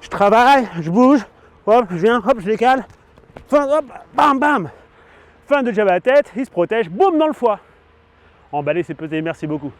je travaille, je bouge, hop, je viens, hop, je décale, fin, hop, bam, bam. Fin de jab à la tête, il se protège, boum, dans le foie. Emballer, c'est pesé, merci beaucoup.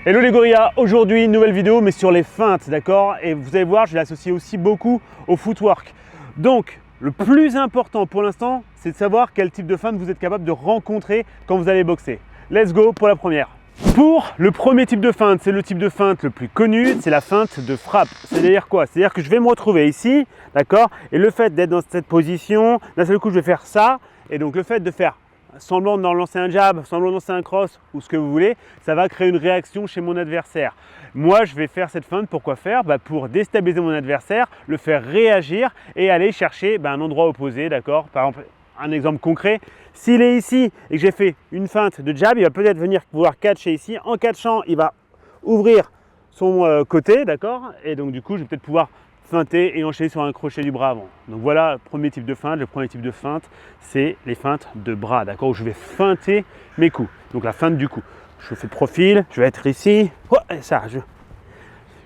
Hello les gorillas, aujourd'hui une nouvelle vidéo mais sur les feintes, d'accord? Et vous allez voir, je l'associe aussi beaucoup au footwork. Donc, le plus important pour l'instant, c'est de savoir quel type de feinte vous êtes capable de rencontrer quand vous allez boxer. Let's go pour la première. Pour le premier type de feinte, c'est le type de feinte le plus connu, c'est la feinte de frappe. C'est-à-dire quoi? C'est-à-dire que je vais me retrouver ici, d'accord? Et le fait d'être dans cette position, d'un seul coup je vais faire ça, et donc le fait de faire semblant de lancer un jab, semblant de lancer un cross ou ce que vous voulez, ça va créer une réaction chez mon adversaire. Moi, je vais faire cette feinte, pourquoi faire? Pour déstabiliser mon adversaire, le faire réagir et aller chercher un endroit opposé, d'accord? Par exemple, un exemple concret, s'il est ici et que j'ai fait une feinte de jab, il va peut-être venir vouloir catcher ici. En catchant, il va ouvrir son côté, d'accord? Et donc du coup, je vais peut-être pouvoir feinter et enchaîner sur un crochet du bras avant. Donc voilà, premier type de feinte. Le premier type de feinte, c'est les feintes de bras, d'accord, où je vais feinter mes coups. Donc la feinte du coup. Je fais de profil, je vais être ici. Oh, ça,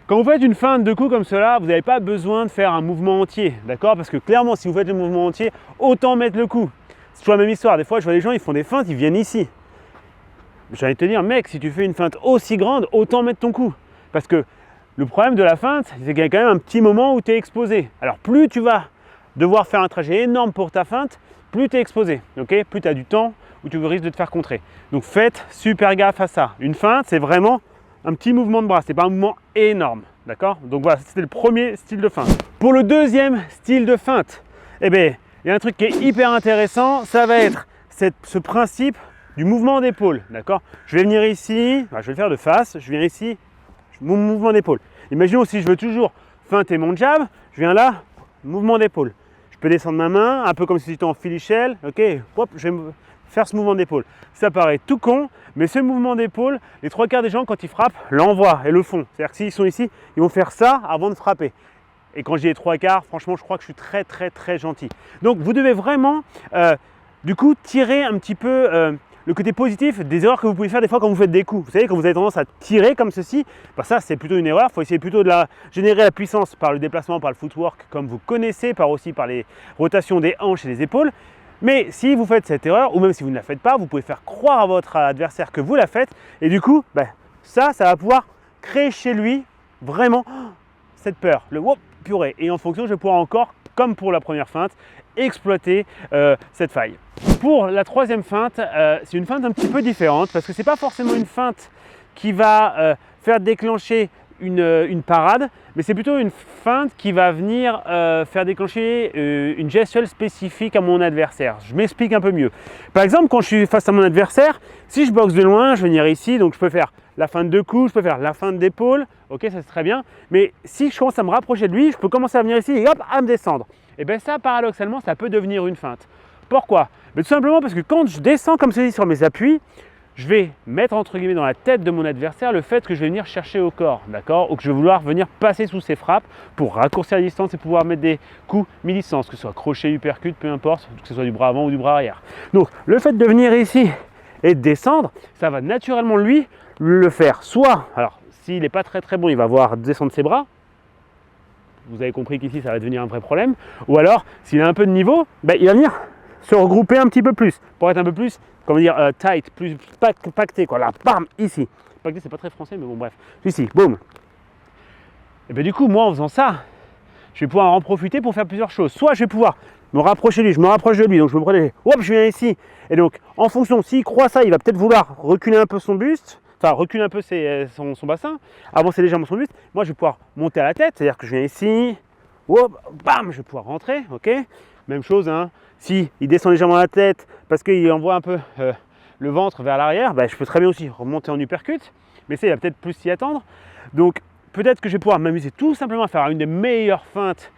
Quand vous faites une feinte de coups comme cela, vous n'avez pas besoin de faire un mouvement entier, d'accord? Parce que clairement, si vous faites le mouvement entier, autant mettre le coup. C'est toujours la même histoire. Des fois, je vois des gens, ils font des feintes, ils viennent ici. J'ai envie de te dire, mec, si tu fais une feinte aussi grande, autant mettre ton coup. Parce que le problème de la feinte, c'est qu'il y a quand même un petit moment où tu es exposé. Alors plus tu vas devoir faire un trajet énorme pour ta feinte, plus tu es exposé, okay? Plus tu as du temps où tu risques de te faire contrer. Donc faites super gaffe à ça. Une feinte, c'est vraiment un petit mouvement de bras, ce n'est pas un mouvement énorme, d'accord? Donc voilà, c'était le premier style de feinte. Pour le deuxième style de feinte, eh bien, il y a un truc qui est hyper intéressant, ça va être ce principe du mouvement d'épaule, d'accord? Je vais venir ici, je vais le faire de face, je viens ici, mon mouvement d'épaule. Imaginons si je veux toujours feinter mon jab, je viens là, mouvement d'épaule. Je peux descendre ma main, un peu comme si j'étais en filichelle, ok, hop, je vais faire ce mouvement d'épaule. Ça paraît tout con, mais ce mouvement d'épaule, les trois quarts des gens quand ils frappent, l'envoient et le font. C'est-à-dire que s'ils sont ici, ils vont faire ça avant de frapper. Et quand je dis les trois quarts, franchement, je crois que je suis très gentil. Donc vous devez vraiment, du coup, tirer un petit peu le côté positif des erreurs que vous pouvez faire des fois quand vous faites des coups. Vous savez, quand vous avez tendance à tirer comme ceci, ça c'est plutôt une erreur. Il faut essayer plutôt de générer la puissance par le déplacement, par le footwork comme vous connaissez, aussi par les rotations des hanches et des épaules. Mais si vous faites cette erreur, ou même si vous ne la faites pas, vous pouvez faire croire à votre adversaire que vous la faites. Et du coup, ça va pouvoir créer chez lui vraiment cette peur, le whoop, purée. Et en fonction, je vais pouvoir encore, comme pour la première feinte, exploiter cette faille. Pour la troisième feinte, c'est une feinte un petit peu différente parce que ce n'est pas forcément une feinte qui va faire déclencher une parade, mais c'est plutôt une feinte qui va venir faire déclencher une gestuelle spécifique à mon adversaire. Je m'explique un peu mieux. Par exemple, quand je suis face à mon adversaire, si je boxe de loin, je vais venir ici, donc je peux faire la feinte de cou, je peux faire la feinte d'épaule, ok, ça c'est très bien, mais si je commence à me rapprocher de lui, je peux commencer à venir ici et hop, à me descendre. Et bien ça, paradoxalement, ça peut devenir une feinte. Pourquoi? Tout simplement parce que quand je descends comme ceci sur mes appuis, je vais mettre entre guillemets dans la tête de mon adversaire le fait que je vais venir chercher au corps, d'accord? Ou que je vais vouloir venir passer sous ses frappes pour raccourcir la distance et pouvoir mettre des coups mi-distance, que ce soit crochet, uppercut, peu importe, que ce soit du bras avant ou du bras arrière. Donc le fait de venir ici et de descendre, ça va naturellement lui le faire. Soit, alors s'il n'est pas très bon, il va voir descendre ses bras. Vous avez compris qu'ici ça va devenir un vrai problème. Ou alors, s'il a un peu de niveau, il va venir se regrouper un petit peu plus pour être un peu plus, comment dire, tight, plus pacté, quoi. Là, bam, ici. Pacté, c'est pas très français, mais bon, bref. Ici, boum. Et bien du coup, moi, en faisant ça, je vais pouvoir en profiter pour faire plusieurs choses. Soit je vais pouvoir me rapprocher de lui, je me rapproche de lui, donc je me protège. Hop, je viens ici. Et donc, en fonction, s'il croit ça, il va peut-être vouloir reculer un peu son buste. Enfin, reculer un peu son bassin, avancer légèrement son buste. Moi, je vais pouvoir monter à la tête, c'est-à-dire que je viens ici, hop, bam, je vais pouvoir rentrer, ok. Même chose, hein. Si il descend légèrement la tête parce qu'il envoie un peu le ventre vers l'arrière, je peux très bien aussi remonter en uppercut, mais ça, il va peut-être plus s'y attendre. Donc, peut-être que je vais pouvoir m'amuser tout simplement à faire une des meilleures feintes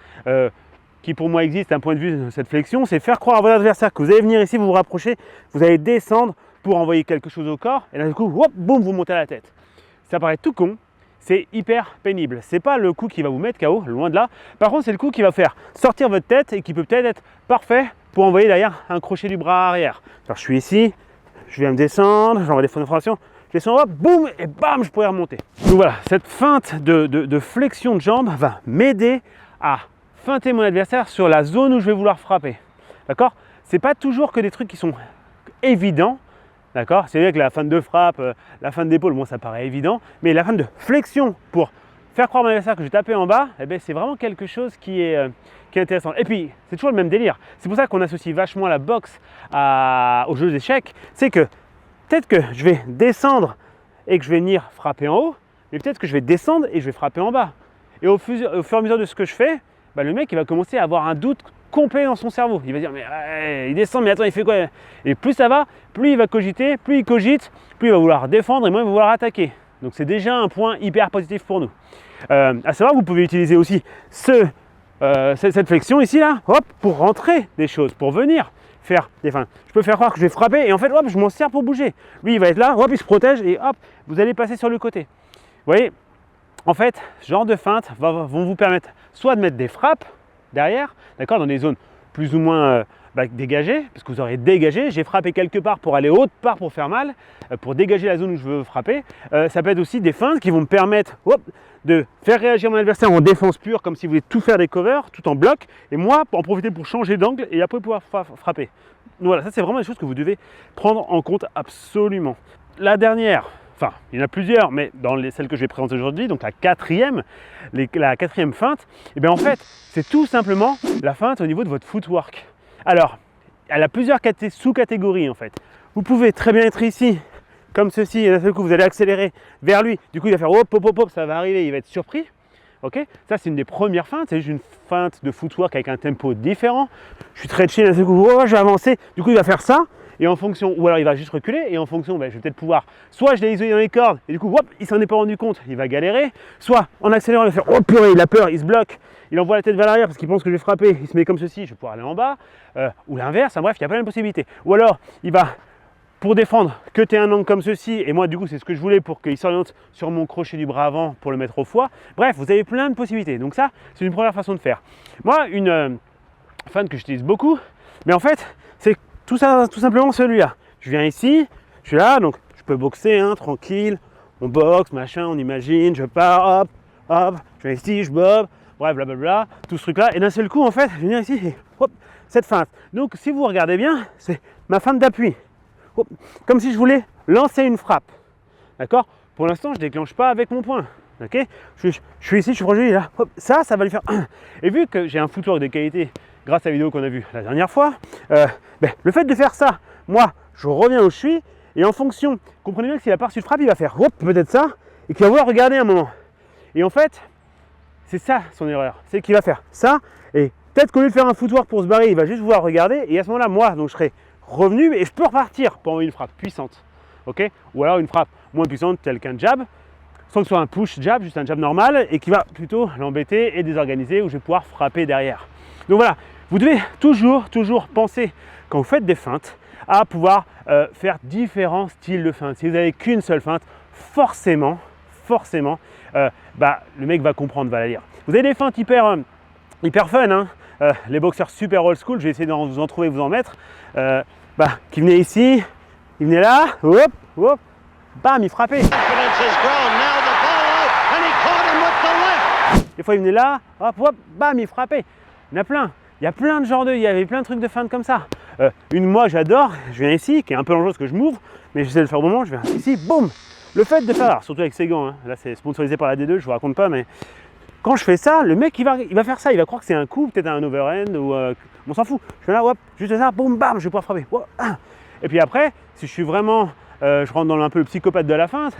qui pour moi existe d'un point de vue de cette flexion, c'est faire croire à votre adversaire que vous allez venir ici, vous vous rapprocher, vous allez descendre pour envoyer quelque chose au corps, et là du coup, hop, boum, vous montez à la tête. Ça paraît tout con, c'est hyper pénible. C'est pas le coup qui va vous mettre KO, loin de là. Par contre, c'est le coup qui va faire sortir votre tête et qui peut peut-être être parfait pour envoyer derrière un crochet du bras arrière. Alors, je suis ici, je viens me descendre, j'envoie des fonds de formation, je descends, hop, boum, et bam, je pourrais remonter. Donc voilà, cette feinte de flexion de jambe va m'aider à feinter mon adversaire sur la zone où je vais vouloir frapper. D'accord? C'est pas toujours que des trucs qui sont évidents. D'accord? C'est vrai que la feinte de frappe, la feinte d'épaule, bon, ça paraît évident, mais la feinte de flexion pour faire croire à mon adversaire que je vais taper en bas, eh bien, c'est vraiment quelque chose qui est intéressant. Et puis, c'est toujours le même délire. C'est pour ça qu'on associe vachement la boxe au jeu d'échecs. C'est que peut-être que je vais descendre et que je vais venir frapper en haut, mais peut-être que je vais descendre et je vais frapper en bas. Et au fur et à mesure de ce que je fais, bah, le mec il va commencer à avoir un doute complet dans son cerveau. Il va dire mais il descend, mais attends, il fait quoi? Et plus ça va, plus il va cogiter, plus il cogite, plus il va vouloir défendre et moins il va vouloir attaquer. Donc c'est déjà un point hyper positif pour nous. À savoir, vous pouvez utiliser aussi cette flexion ici là, hop, pour rentrer des choses, pour venir faire des feintes. Je peux faire croire que je vais frapper et en fait hop, je m'en sers pour bouger. Lui il va être là, hop, il se protège et hop, vous allez passer sur le côté. Vous voyez, en fait, ce genre de feintes vont vous permettre soit de mettre des frappes derrière, d'accord, dans des zones plus ou moins dégagées, parce que vous aurez dégagé, j'ai frappé quelque part pour aller autre part pour faire mal, pour dégager la zone où je veux frapper. Ça peut être aussi des feintes qui vont me permettre de faire réagir mon adversaire en défense pure, comme si vous voulez tout faire des covers, tout en bloc, et moi, pour en profiter pour changer d'angle et après pouvoir frapper. Donc voilà, ça c'est vraiment des choses que vous devez prendre en compte absolument. La dernière, enfin, il y en a plusieurs, mais dans celles que je vais présenter aujourd'hui, donc la quatrième feinte, et bien en fait, c'est tout simplement la feinte au niveau de votre footwork. Alors, elle a plusieurs sous-catégories en fait. Vous pouvez très bien être ici, comme ceci, et d'un seul coup vous allez accélérer vers lui, du coup il va faire hop, hop, hop, hop, ça va arriver, il va être surpris. Ok, ça c'est une des premières feintes, c'est juste une feinte de footwork avec un tempo différent. Je suis très chill, d'un seul coup, oh, je vais avancer, du coup il va faire ça. Et en fonction, ou alors il va juste reculer, et en fonction, je vais peut-être pouvoir, soit je l'ai isolé dans les cordes, et du coup, hop, il s'en est pas rendu compte, il va galérer, soit en accélérant, il va faire, oh purée, il a peur, il se bloque, il envoie la tête vers l'arrière parce qu'il pense que je vais frapper, il se met comme ceci, je vais pouvoir aller en bas, ou l'inverse, bref, il y a plein de possibilités. Ou alors, il va, pour défendre, que tu aies un angle comme ceci, et moi du coup, c'est ce que je voulais pour qu'il s'oriente sur mon crochet du bras avant pour le mettre au foie. Bref, vous avez plein de possibilités. Donc ça, c'est une première façon de faire. Moi, une feinte que j'utilise beaucoup, mais en fait, c'est tout simplement celui-là. Je viens ici, je suis là, donc je peux boxer, hein, tranquille, on boxe, machin, on imagine, je pars, hop, hop, je viens ici, je bob, bref, blablabla, tout ce truc-là, et d'un seul coup, en fait, je viens ici, et hop, cette feinte. Donc, si vous regardez bien, c'est ma feinte d'appui. Comme si je voulais lancer une frappe, d'accord? Pour l'instant, je ne déclenche pas avec mon poing, ok? Je suis ici, je suis proche de lui, là, hop, ça va lui faire... Et vu que j'ai un footwork de qualité, grâce à la vidéo qu'on a vue la dernière fois, le fait de faire ça, moi, je reviens où je suis, et en fonction, comprenez bien que s'il a pas reçu de frappe, il va faire peut-être ça, et qu'il va vouloir regarder un moment. Et en fait, c'est ça son erreur, c'est qu'il va faire ça, et peut-être qu'au lieu de faire un footwork pour se barrer, il va juste vouloir regarder, et à ce moment-là, moi, donc je serai revenu, et je peux repartir pour envoyer une frappe puissante, ok? Ou alors une frappe moins puissante, telle qu'un jab, sans que ce soit un push jab, juste un jab normal, et qui va plutôt l'embêter et désorganiser, où je vais pouvoir frapper derrière. Donc voilà, vous devez toujours penser, quand vous faites des feintes, à pouvoir faire différents styles de feintes. Si vous n'avez qu'une seule feinte, forcément, le mec va comprendre, va la lire. Vous avez des feintes hyper fun, hein, les boxeurs super old school, je vais essayer de vous en trouver, vous en mettre, qui venaient ici, il venait là, hop, hop, bam, il frappait. Des fois il venait là, hop, hop, bam, il frappait. Il y en a plein. Il y a plein de genres il y avait plein de trucs de feintes comme ça. Moi j'adore, je viens ici, qui est un peu dangereux parce que je m'ouvre, mais j'essaie de le faire au moment, je viens ici, boum. Le fait de faire, surtout avec ses gants, hein, là c'est sponsorisé par la D2, je vous raconte pas, mais quand je fais ça, le mec il va faire ça, il va croire que c'est un coup, peut-être un overhand, ou on s'en fout. Je fais là, hop, juste ça, boum, bam, je vais pouvoir frapper. Hop, et puis après, si je suis vraiment, je rentre dans un peu le psychopathe de la feinte,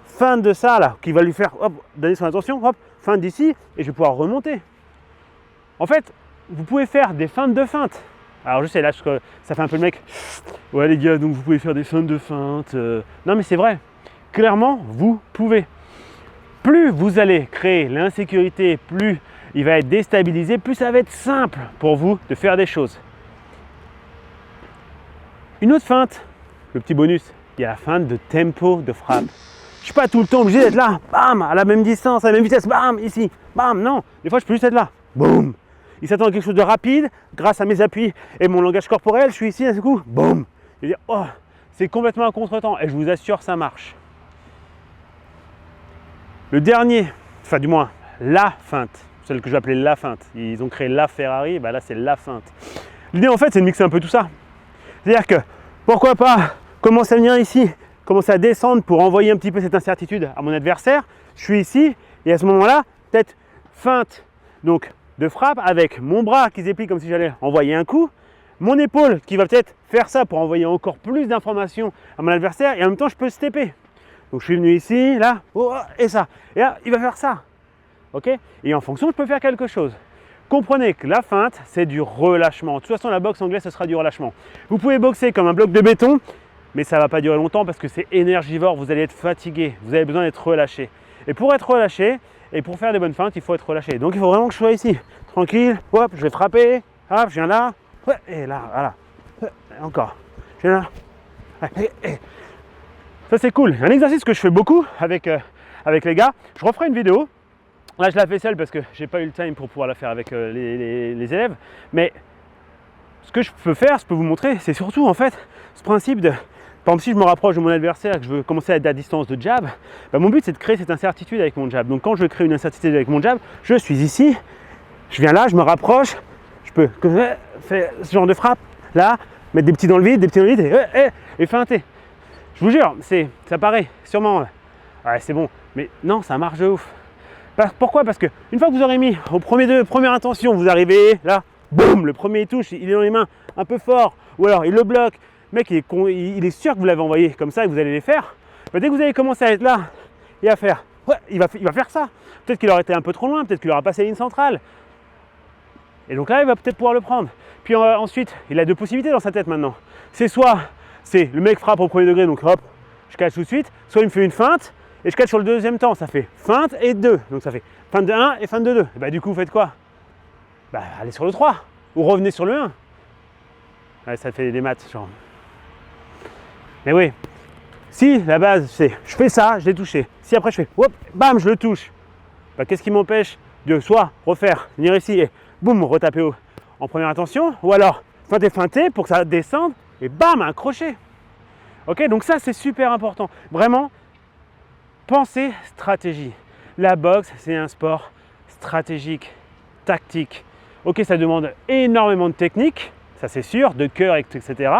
feinte de ça là, qui va lui faire, hop, donner son attention, hop, feinte d'ici, et je vais pouvoir remonter. En fait, vous pouvez faire des feintes de feinte. Alors je sais, là, ça fait un peu le mec, ouais les gars, donc vous pouvez faire des feintes de feinte. Non mais c'est vrai, clairement, vous pouvez. Plus vous allez créer l'insécurité, plus il va être déstabilisé, plus ça va être simple pour vous de faire des choses. Une autre feinte, le petit bonus, il y a la feinte de tempo de frappe. Je ne suis pas tout le temps obligé d'être là, bam, à la même distance, à la même vitesse, bam, ici, bam, non. Des fois, je peux juste être là, boum. Il s'attend à quelque chose de rapide, grâce à mes appuis et mon langage corporel, je suis ici, d'un coup, boum. Je vais dire, oh, c'est complètement à contre-temps et je vous assure, ça marche. Le dernier, enfin du moins, la feinte, celle que j'appelais la feinte. Ils ont créé la Ferrari, bah là c'est la feinte. L'idée en fait, c'est de mixer un peu tout ça. C'est-à-dire que, pourquoi pas commencer à venir ici, commencer à descendre pour envoyer un petit peu cette incertitude à mon adversaire. Je suis ici et à ce moment-là, peut-être feinte donc de frappe avec mon bras qui se déplie comme si j'allais envoyer un coup, mon épaule qui va peut-être faire ça pour envoyer encore plus d'informations à mon adversaire et en même temps je peux stepper. Donc je suis venu ici, là, oh, et ça. Et là, il va faire ça. Ok? Et en fonction, je peux faire quelque chose. Comprenez que la feinte, c'est du relâchement. De toute façon, la boxe anglaise, ce sera du relâchement. Vous pouvez boxer comme un bloc de béton, mais ça ne va pas durer longtemps parce que c'est énergivore, vous allez être fatigué, vous avez besoin d'être relâché. Et pour être relâché, et pour faire des bonnes feintes, il faut être relâché. Donc il faut vraiment que je sois ici, tranquille, hop, je vais frapper, hop, je viens là, et là, voilà. Et encore, je viens là. Ça c'est cool. Un exercice que je fais beaucoup avec les gars. Je referai une vidéo. Là je la fais seule parce que j'ai pas eu le time pour pouvoir la faire avec les élèves. Mais ce que je peux faire, je peux vous montrer, c'est surtout en fait ce principe de, par exemple si je me rapproche de mon adversaire et que je veux commencer à être à distance de jab, bah, mon but c'est de créer cette incertitude avec mon jab. Donc quand je crée une incertitude avec mon jab, je suis ici, je viens là, je me rapproche, je peux faire ce genre de frappe, là, mettre des petits dans le vide, et feinter. Je vous jure, ça paraît sûrement, ouais, c'est bon, mais non, ça marche de ouf. Pourquoi? Parce que une fois que vous aurez mis au première intention, vous arrivez là, boum, le premier touche, il est dans les mains un peu fort, ou alors il le bloque, le mec il est sûr que vous l'avez envoyé comme ça et que vous allez les faire. Bah, dès que vous allez commencer à être là et à faire, ouais, il va faire ça. Peut-être qu'il aurait été un peu trop loin, peut-être qu'il aura passé la ligne centrale. Et donc là, il va peut-être pouvoir le prendre. Puis ensuite, il a deux possibilités dans sa tête maintenant. C'est soit le mec frappe au premier degré, donc hop, je catch tout de suite, soit il me fait une feinte et je catch sur le deuxième temps. Ça fait feinte et 2. Donc ça fait feinte de 1 et feinte de 2. Et bah, du coup, vous faites quoi? Bah, allez sur le 3 ou revenez sur le 1. Ouais, ça fait des maths, genre. Mais oui, si la base c'est je fais ça, je l'ai touché. Si après je fais hop, bam, je le touche. Bah, qu'est-ce qui m'empêche de soit refaire, venir ici et boum, retaper en première intention, ou alors feinter pour que ça descende et bam, un crochet. Ok, donc ça c'est super important. Vraiment, pensez stratégie. La boxe, c'est un sport stratégique, tactique. Ok, ça demande énormément de technique, ça c'est sûr, de cœur, etc.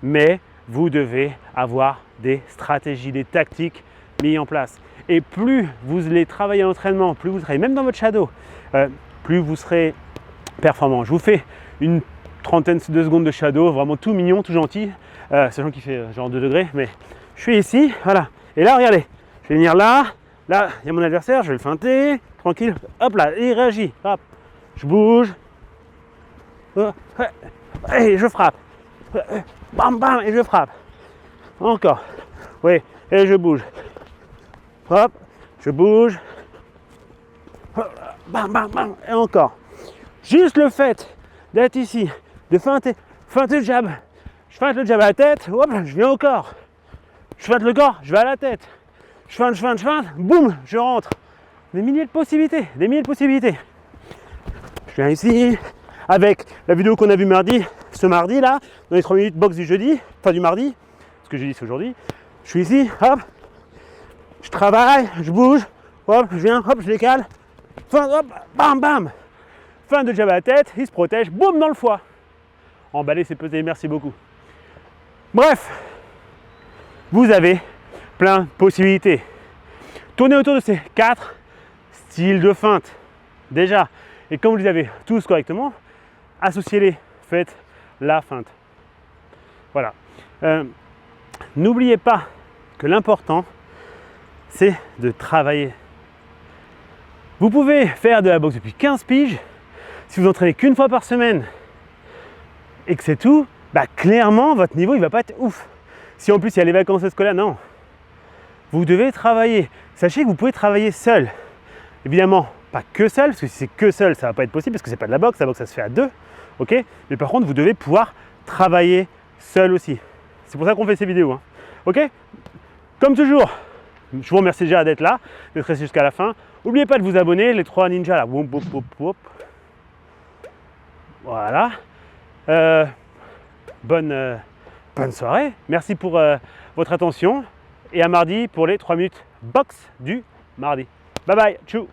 Mais vous devez avoir des stratégies, des tactiques mises en place. Et plus vous les travaillez en entraînement, plus vous travaillez, même dans votre shadow, plus vous serez performant. Je vous fais une trentaine de secondes de shadow, vraiment tout mignon, tout gentil, sachant qu'il fait genre 2 degrés, mais je suis ici, voilà. Et là, regardez, je vais venir là, il y a mon adversaire, je vais le feinter, tranquille, hop là, il réagit, hop, je bouge, et je frappe, bam bam, et je frappe, encore, oui, et je bouge, hop, je bouge, bam bam bam, et encore. Juste le fait d'être ici, de feinter le jab, je feinte le jab à la tête, hop, je viens au corps, je feinte le corps, je vais à la tête, je feinte, boum, je rentre. Des milliers de possibilités, Je viens ici, avec la vidéo qu'on a vue ce mardi là, dans les 3 minutes box du jeudi, enfin du mardi, parce que jeudi c'est aujourd'hui. Je suis ici, hop, je travaille, je bouge, hop, je viens, hop, je décale, feinte, hop, bam, bam. Fin de jab à la tête, il se protège, boum, dans le foie. Emballer, c'est pesé, merci beaucoup. Bref, vous avez plein de possibilités. Tournez autour de ces 4 styles de feinte, déjà. Et quand vous les avez tous correctement, associez-les, faites la feinte. Voilà. N'oubliez pas que l'important, c'est de travailler. Vous pouvez faire de la boxe depuis 15 piges. Si vous entraînez qu'une fois par semaine et que c'est tout, bah clairement votre niveau il va pas être ouf. Si en plus il y a les vacances scolaires, non. Vous devez travailler. Sachez que vous pouvez travailler seul. Évidemment, pas que seul, parce que si c'est que seul, ça va pas être possible parce que c'est pas de la boxe ça se fait à 2. Ok? Mais par contre, vous devez pouvoir travailler seul aussi. C'est pour ça qu'on fait ces vidéos. Hein. Ok? Comme toujours, je vous remercie déjà d'être là, d'être resté jusqu'à la fin. N'oubliez pas de vous abonner, les 3 ninjas là. Wop, wop, wop, wop. Voilà. Bonne bonne soirée. Merci pour votre attention. Et à mardi pour les 3 minutes box du mardi. Bye bye, tchou.